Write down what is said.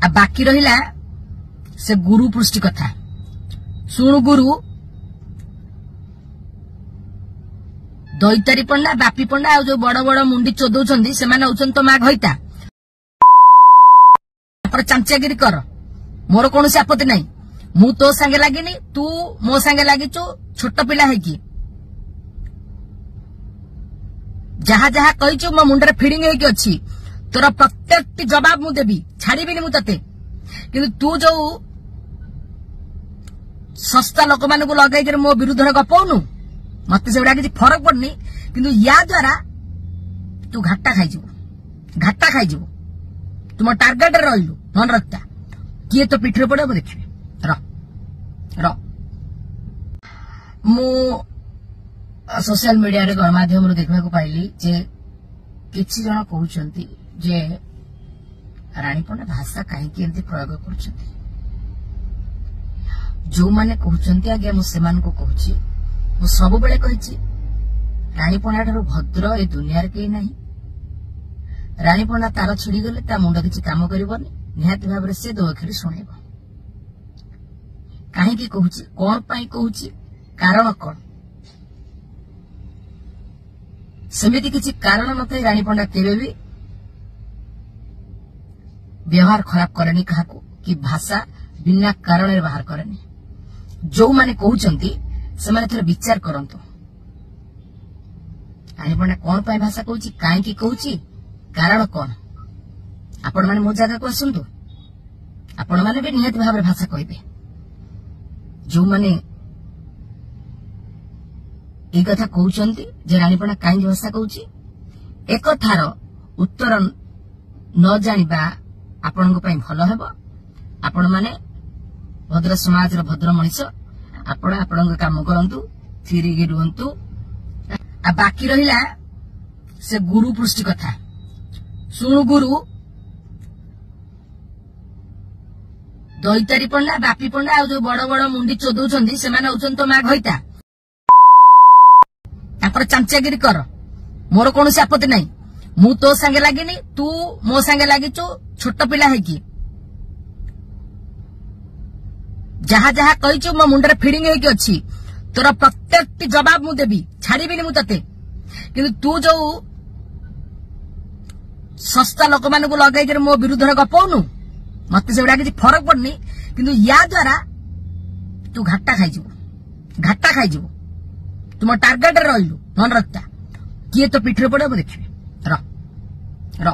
आ बाकी रहिला से गुरु पृष्टि कथा। सुनु गुरु दैतारी पंडा बापी पंडा आ जो बड़ बड़ मुंडी चोदौछंदी सेमाने होछन तो मा घइता पर चामचागिरी कर मोर कोनोसी आपत्ति नहीं। मु तो संगे लागिनी तू मो संगे लागिचु छोट पिला है कि जहा जहा कहिचु मो मुंडरे फीडिंग है कि अछि तोर प्रत्येक जवाब मु देबी छाड़ीबिनी मु तते। किंतु तू जो सस्ता लोक मानकु लगाई के मो विरुद्ध रे गपौनु मते सेबडा किछि फरक पड़नी। किंतु या द्वारा तू घाटा खाई जीवु तुम टार्गेट रे रहिलु मन रखता किए तो पिठरे पड़े देखिए र मु सोशल मीडिया रे गणमाध्यम देखा पाइली जे किछि जन कहउछंती जे रानी पंडा भाषा कहीं एमती प्रयोग करछंती। जो माने कहउछंती आगे मु सेमान को कहउची मु सब बेले कहिची रानी पंडा ठारो भद्र ए दुनिया रे केही नाही। रानी पंडा तार छिड़ी गले ता मुंड किछि काम करिवनी निहाती भाबरे से दो अखरी सुनेबो। काहे की कहउची कोन पई कहउची कारण कोन सेमिति किछि कारण नथै। रानी पंडा केबे भी व्यवहार खराब करेनी काहाको कि भाषा बिना कारण रे बाहर करेनी। जो माने कहउचंती से माने थोड़ा विचार करंतु रानी पंडा कोन पई भाषा कहउची काहे की कहउची कारण कोन। आपण माने मो जगह को आसंतु आपण माने भी नियत भाव भाषा कहबे। जो माने ए कथा कहउचंती जे रानी पंडा काहे भाषा कहउची एक थार उत्तर न जानिबा आपनको पई भलो हेबो। आपण माने भद्र समाज रो भद्र मनुष्य आपण आपणक काम करंतु फिरिगे रुहंतु। आ बाकी रहिला से गुरु पृष्टि कथा। सुनु गुरु दैतारी पंडा बापी पंडा आ जो बड़ बड़ मुंडी चोदौछंदी सेमाने होछन तो मा घइता तापर चामचागिरी कर मोर कोनोसी आपत्ति नहीं। मु तो संगे लागिनी तू मो संगे लागिचु छोट पिला है कि जहा जहा कहिचु मो मुंडरे फीडिंग है कि अछि तोर प्रत्येक जवाब मु देबी छाड़ीबिनी मु तते। किंतु तू जो सस्ता लोक मानकु लगाई के मो विरुद्ध रे गपौनु मते सेबडा किछि फरक पड़नी। किंतु या द्वारा तू घाटा खाई जीवु तुम टार्गेट रे रहिलु मन रखता किए तो पिठरे पड़े देखिए र